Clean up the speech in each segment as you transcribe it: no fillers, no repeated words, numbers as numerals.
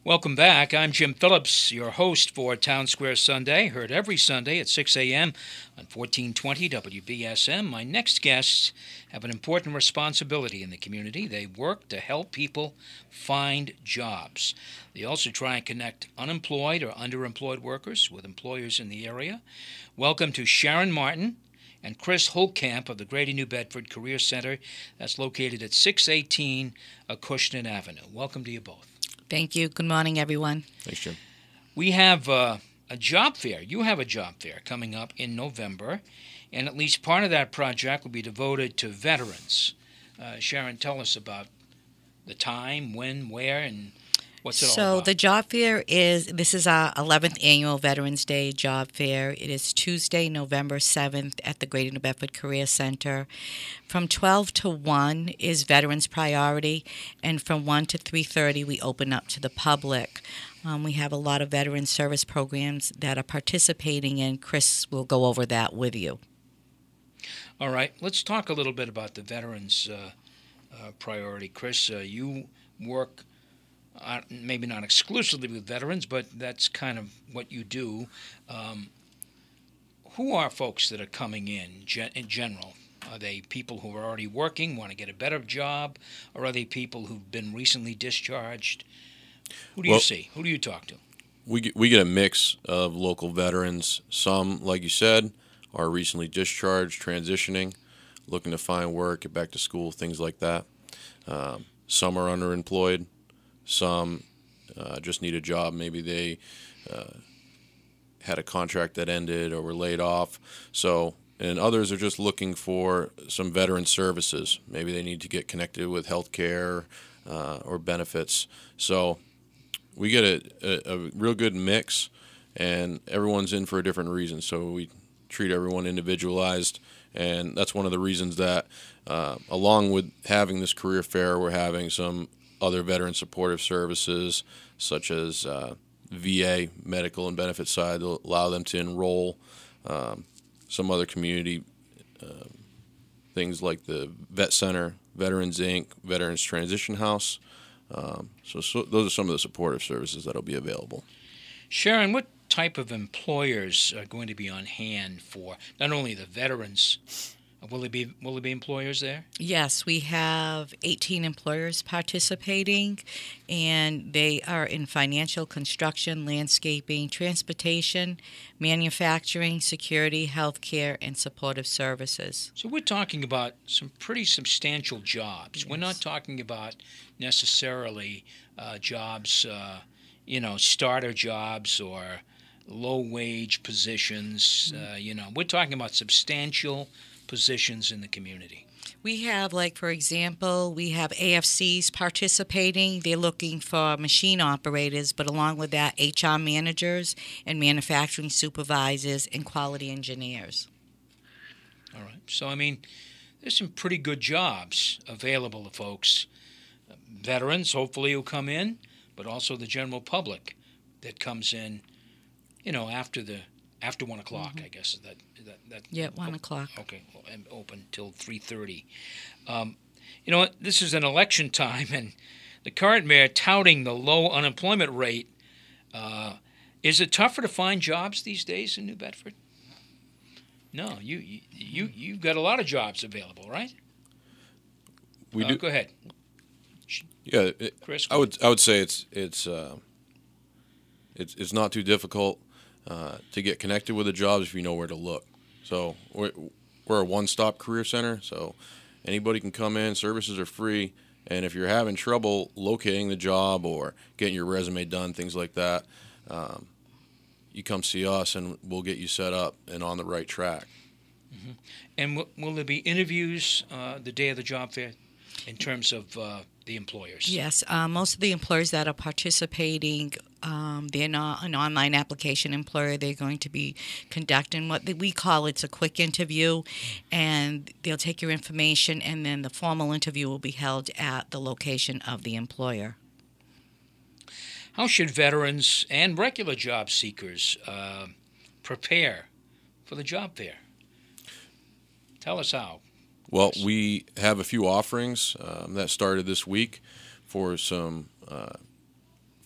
Welcome back. I'm Jim Phillips, your host for Townsquare Sunday, heard every Sunday at 6 a.m. on 1420 WBSM. My next guests have an important responsibility in the community. They work to help people find jobs. They also try and connect unemployed or underemployed workers with employers in the area. Welcome to Sharon Martin and Chris Holtkamp of the Greater New Bedford Career Center that's located at 618 Acushnet Avenue. Welcome to you both. Thank you. Good morning, everyone. Thanks, Jim. We have a job fair. You have a job fair coming up in November, and at least part of that project will be devoted to veterans. Sharon, tell us about the time, when, where, and what's it all about? So the job fair this is our 11th annual Veterans Day job fair. It is Tuesday, November 7th at the Greater New Bedford Career Center. From 12 to 1 is Veterans Priority, and from 1 to 3:30 we open up to the public. We have a lot of veteran service programs that are participating, and Chris will go over that with you. All right. Let's talk a little bit about the Veterans Priority. Chris, you work maybe not exclusively with veterans, but that's kind of what you do. Who are folks that are coming in general? Are they people who are already working, want to get a better job, or are they people who've been recently discharged? Who do you see? Who do you talk to? We get a mix of local veterans. Some, like you said, are recently discharged, transitioning, looking to find work, get back to school, things like that. Some are underemployed. Some just need a job. Maybe they had a contract that ended or were laid off. And others are just looking for some veteran services. Maybe they need to get connected with health care or benefits. So we get a real good mix, and everyone's in for a different reason. So we treat everyone individualized, and that's one of the reasons that along with having this career fair, we're having some other veteran supportive services such as VA medical and benefit side to allow them to enroll, some other community things like the Vet Center, Veterans Inc., Veterans Transition House. So those are some of the supportive services that will be available. Sharon, what type of employers are going to be on hand for not only the veterans? Will there be employers there? Yes, we have 18 employers participating, and they are in financial, construction, landscaping, transportation, manufacturing, security, healthcare, and supportive services. So we're talking about some pretty substantial jobs. Yes. We're not talking about necessarily jobs, starter jobs or low-wage positions. We're talking about substantial positions in the community. We have, for example, we have AFCs participating. They're looking for machine operators, but along with that, HR managers and manufacturing supervisors and quality engineers. All right. So, there's some pretty good jobs available to folks. Veterans, hopefully, will come in, but also the general public that comes in, after 1 o'clock, I guess. Is that Yeah, 1 o'clock. Okay, well, and open till 3:30. This is an election time, and the current mayor touting the low unemployment rate. Is it tougher to find jobs these days in New Bedford? No, you've got a lot of jobs available, right? We do. Go ahead. Yeah, Chris. I would say it's not too difficult to get connected with the jobs if you know where to look. So we're a one-stop career center, so anybody can come in. Services are free, and if you're having trouble locating the job or getting your resume done, things like that, you come see us, and we'll get you set up and on the right track. Mm-hmm. And will there be interviews the day of the job fair in terms of the employers? Yes, most of the employers that are participating, they're not an online application employer. They're going to be conducting what we call it's a quick interview, and they'll take your information, and then the formal interview will be held at the location of the employer. How should veterans and regular job seekers prepare for the job fair? Tell us how. Well, we have a few offerings that started this week for some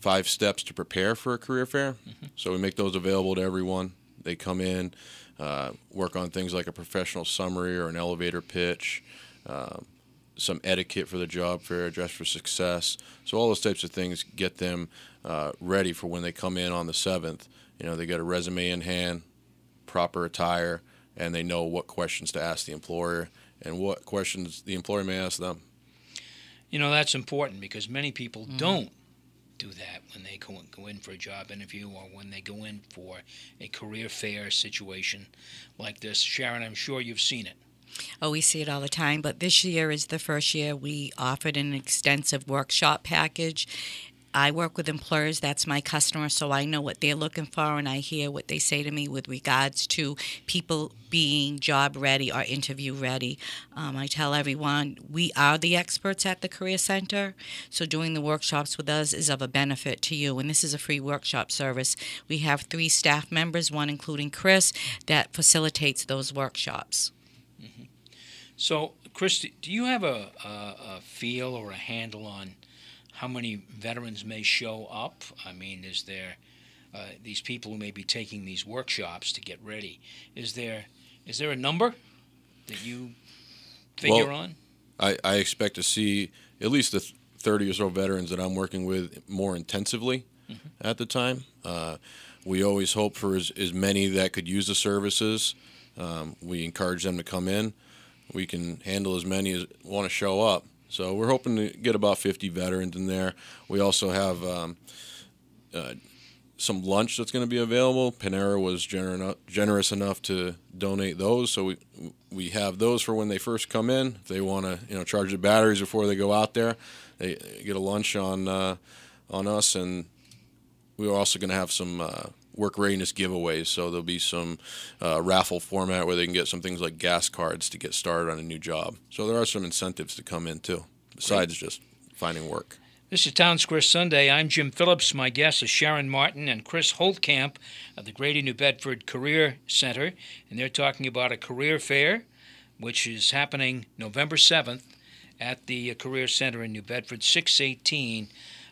5 steps to prepare for a career fair. So we make those available to everyone. They come in, work on things like a professional summary or an elevator pitch, some etiquette for the job fair, dress for success. So all those types of things get them ready for when they come in on the 7th. You know, they get a resume in hand, proper attire, and they know what questions to ask the employer and what questions the employer may ask them. You know, that's important because many people don't do that when they go in for a job interview or when they go in for a career fair situation like this. Sharon, I'm sure you've seen it. Oh, we see it all the time, but this year is the first year we offered an extensive workshop package. I work with employers, that's my customer, so I know what they're looking for, and I hear what they say to me with regards to people being job ready or interview ready. I tell everyone we are the experts at the Career Center, so doing the workshops with us is of a benefit to you, and this is a free workshop service. We have 3 staff members, one including Chris, that facilitates those workshops. So, Chris, do you have a feel or a handle on how many veterans may show up? I mean, is there these people who may be taking these workshops to get ready? Is there a number that you figure on? I expect to see at least the 30 or so veterans that I'm working with more intensively at the time. We always hope for as many that could use the services. We encourage them to come in. We can handle as many as want to show up. So we're hoping to get about 50 veterans in there. We also have some lunch that's going to be available. Panera was generous enough to donate those, so we have those for when they first come in. If they want to charge the batteries before they go out there, they get a lunch on us, and we're also going to have some work readiness giveaways. So there'll be some raffle format where they can get some things like gas cards to get started on a new job. So there are some incentives to come in too, besides just finding work. This is Townsquare Sunday. I'm Jim Phillips. My guests are Sharon Martin and Chris Holtkamp of the Greater New Bedford Career Center, and they're talking about a career fair, which is happening November 7th at the Career Center in New Bedford, 618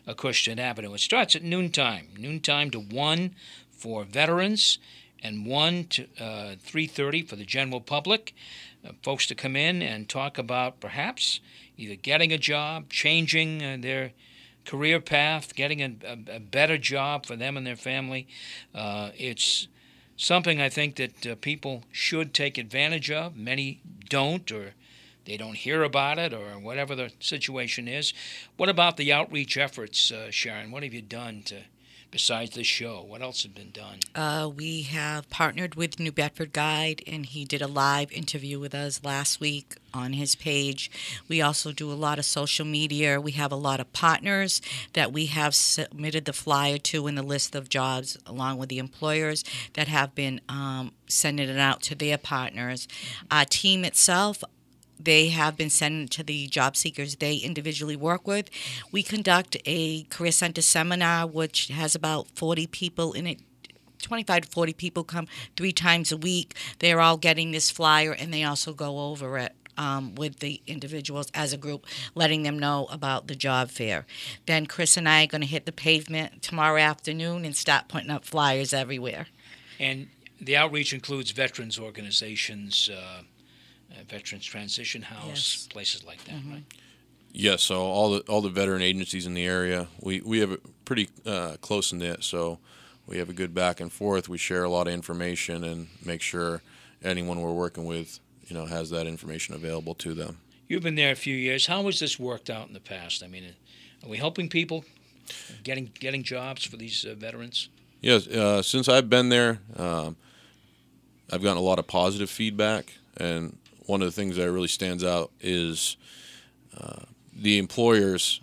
Acushnet Avenue. It starts at noontime to 1 for veterans and 1 to 3:30 for the general public. Folks to come in and talk about perhaps either getting a job, changing their career path, getting a better job for them and their family. It's something I think that people should take advantage of. Many don't, or they don't hear about it, or whatever the situation is. What about the outreach efforts, Sharon? What have you done besides this show? What else has been done? We have partnered with New Bedford Guide, and he did a live interview with us last week on his page. We also do a lot of social media. We have a lot of partners that we have submitted the flyer to in the list of jobs, along with the employers that have been sending it out to their partners. Our team itself, they have been sending it to the job seekers they individually work with. We conduct a Career Center seminar, which has about 40 people in it. 25 to 40 people come 3 times a week. They're all getting this flyer, and they also go over it with the individuals as a group, letting them know about the job fair. Then Chris and I are going to hit the pavement tomorrow afternoon and start putting up flyers everywhere. And the outreach includes veterans organizations, Veterans Transition House, Yes. places like that, right? Yes, so all the veteran agencies in the area, we have it pretty close knit, so we have a good back and forth. We share a lot of information and make sure anyone we're working with, has that information available to them. You've been there a few years. How has this worked out in the past? I mean, are we helping people getting jobs for these veterans? Yes, since I've been there, I've gotten a lot of positive feedback, and one of the things that really stands out is the employers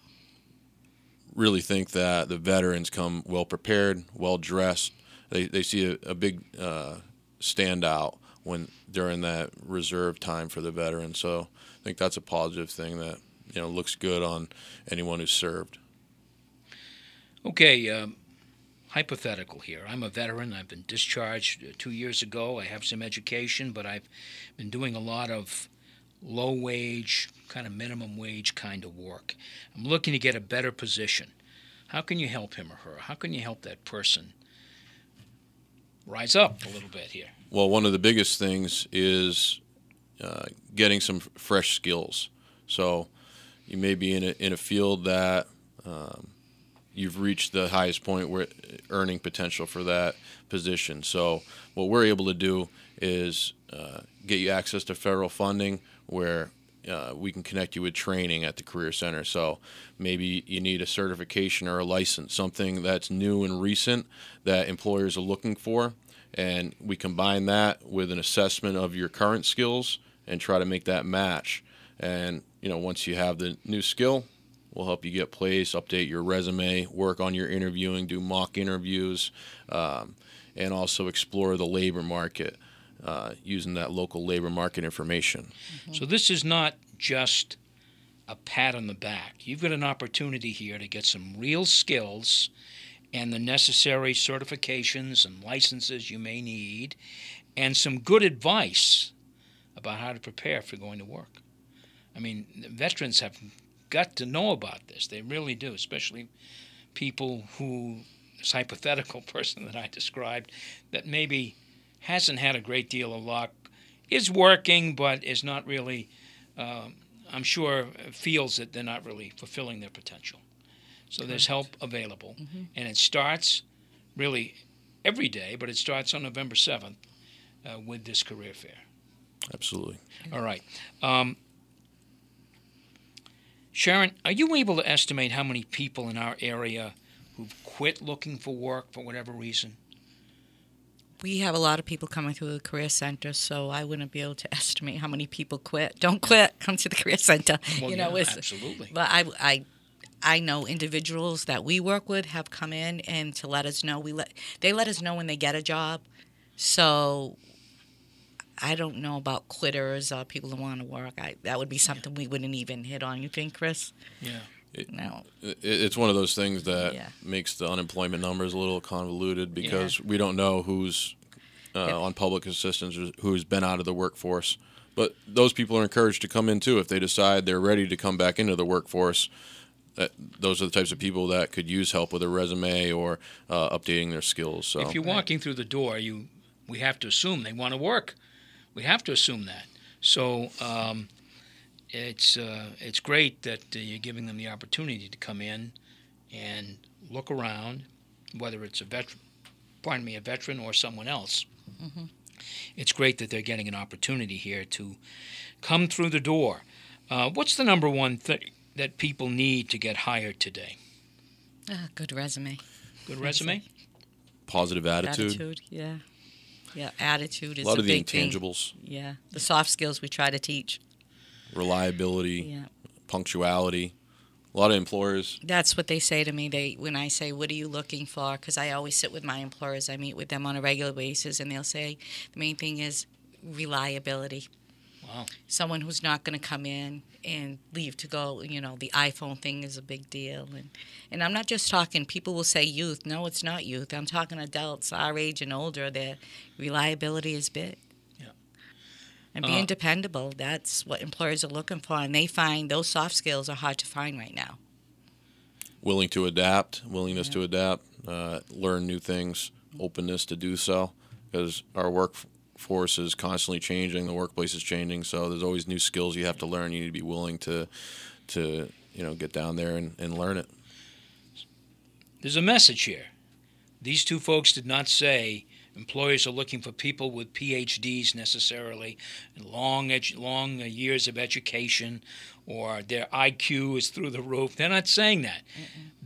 really think that the veterans come well prepared, well dressed. They see a big standout during that reserve time for the veterans. So I think that's a positive thing that looks good on anyone who's served. Okay, hypothetical here. I'm a veteran. I've been discharged 2 years ago. I have some education, but I've been doing a lot of low-wage, kind of minimum wage kind of work. I'm looking to get a better position. How can you help him or her? How can you help that person rise up a little bit here? Well, one of the biggest things is getting some fresh skills. So you may be in a field that you've reached the highest point where earning potential for that position. So what we're able to do is get you access to federal funding where we can connect you with training at the Career Center. So maybe you need a certification or a license, something that's new and recent that employers are looking for, and we combine that with an assessment of your current skills and try to make that match. And once you have the new skill, we'll help you get placed, update your resume, work on your interviewing, do mock interviews, and also explore the labor market using that local labor market information. So this is not just a pat on the back. You've got an opportunity here to get some real skills and the necessary certifications and licenses you may need, and some good advice about how to prepare for going to work. I mean, veterans have got to know about this. They really do, especially people who, this hypothetical person that I described, that maybe hasn't had a great deal of luck, is working, but is not really, I'm sure, feels that they're not really fulfilling their potential. So there's help available. And it starts really every day, but it starts on November 7th with this career fair. Absolutely. All right. Sharon, are you able to estimate how many people in our area who've quit looking for work for whatever reason? We have a lot of people coming through the Career Center, so I wouldn't be able to estimate how many people quit. Don't quit. Come to the Career Center. Well, absolutely. But I know individuals that we work with have come in and to let us know. They let us know when they get a job. So I don't know about quitters or people who want to work. That would be something we wouldn't even hit on. You think, Chris? Yeah. No. It's one of those things that makes the unemployment numbers a little convoluted because we don't know who's on public assistance or who's been out of the workforce. But those people are encouraged to come in too if they decide they're ready to come back into the workforce. Those are the types of people that could use help with a resume or updating their skills. So if you're walking through the door, we have to assume they want to work. We have to assume that. So it's great that you're giving them the opportunity to come in and look around, whether it's a veteran or someone else. It's great that they're getting an opportunity here to come through the door. What's the number one thing that people need to get hired today? Good resume. Good resume? Positive attitude. Attitude, yeah. Yeah, attitude is a lot of the big intangibles. thing. Yeah, the soft skills we try to teach. Reliability, punctuality. A lot of employers. That's what they say to me. When I say, "What are you looking for?" Because I always sit with my employers. I meet with them on a regular basis, and they'll say the main thing is reliability. Wow. Someone who's not going to come in and leave to go. The iPhone thing is a big deal, and I'm not just talking. People will say youth. No, it's not youth. I'm talking adults our age and older. Their reliability is big. And being dependable, that's what employers are looking for, and they find those soft skills are hard to find right now. Willingness to adapt, learn new things, openness to do so, because our workforce is constantly changing, the workplace is changing, so there's always new skills you have to learn. You need to be willing to get down there and learn it. There's a message here. These two folks did not say employers are looking for people with PhDs necessarily, and long years of education, or their IQ is through the roof. They're not saying that.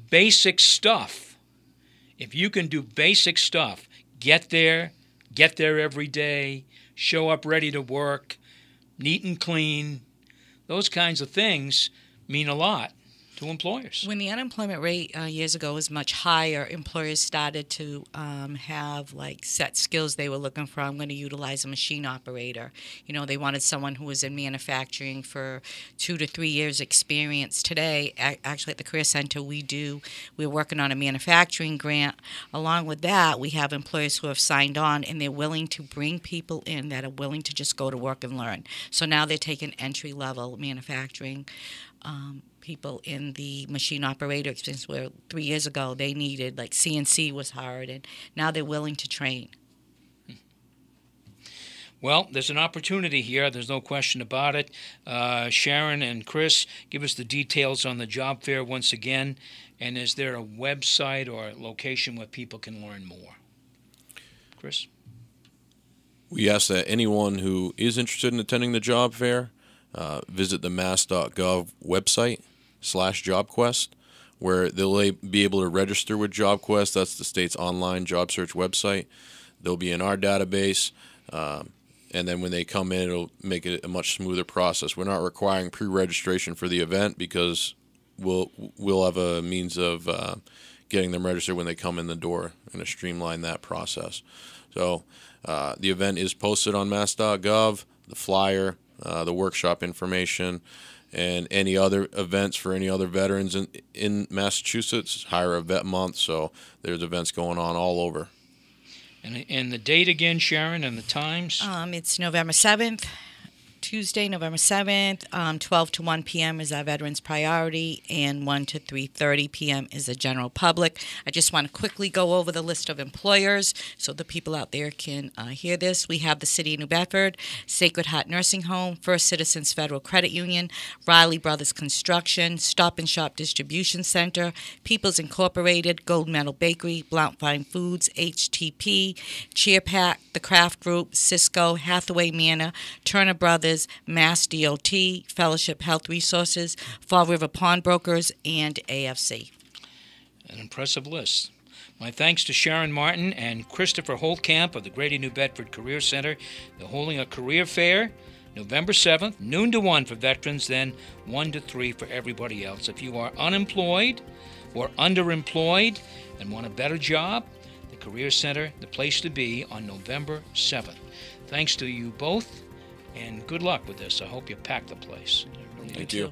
Basic stuff. If you can do basic stuff, get there every day, show up ready to work, neat and clean, those kinds of things mean a lot to employers. When the unemployment rate years ago was much higher, employers started to have set skills they were looking for. I'm going to utilize a machine operator. They wanted someone who was in manufacturing for 2 to 3 years experience. Today, actually at the Career Center, we're working on a manufacturing grant. Along with that, we have employers who have signed on, and they're willing to bring people in that are willing to just go to work and learn. So now they're taking entry-level manufacturing people in the machine operator, since where 3 years ago they needed, like CNC was hard, and now they're willing to train. Well, there's an opportunity here. There's no question about it. Sharon and Chris, give us the details on the job fair once again. And is there a website or location where people can learn more? Chris? We ask that anyone who is interested in attending the job fair visit the mass.gov website /JobQuest, where they'll be able to register with JobQuest. That's the state's online job search website. They'll be in our database. And then when they come in, it'll make it a much smoother process. We're not requiring pre-registration for the event because we'll have a means of getting them registered when they come in the door and to streamline that process. So the event is posted on mass.gov, the flyer, the workshop information, and any other events for any other veterans in Massachusetts. Hire a Vet Month, so there's events going on all over. And the date again, Sharon, and the times? It's November 7th, Tuesday, November 7th. 12 to 1 p.m. is our Veterans Priority, and 1 to 3:30 p.m. is the general public. I just want to quickly go over the list of employers so the people out there can hear this. We have the City of New Bedford, Sacred Heart Nursing Home, First Citizens Federal Credit Union, Riley Brothers Construction, Stop and Shop Distribution Center, People's Incorporated, Gold Medal Bakery, Blount Fine Foods, HTP, Cheerpack, The Craft Group, Cisco, Hathaway Manor, Turner Brothers, Mass DOT, Fellowship Health Resources, Fall River Pawnbrokers, and AFC. An impressive list. My thanks to Sharon Martin and Christopher Holtkamp of the Greater New Bedford Career Center. They're holding a career fair November 7th, noon to 1 for veterans, then 1 to 3 for everybody else. If you are unemployed or underemployed and want a better job, the Career Center, the place to be on November 7th. Thanks to you both. And good luck with this. I hope you pack the place. Thank you.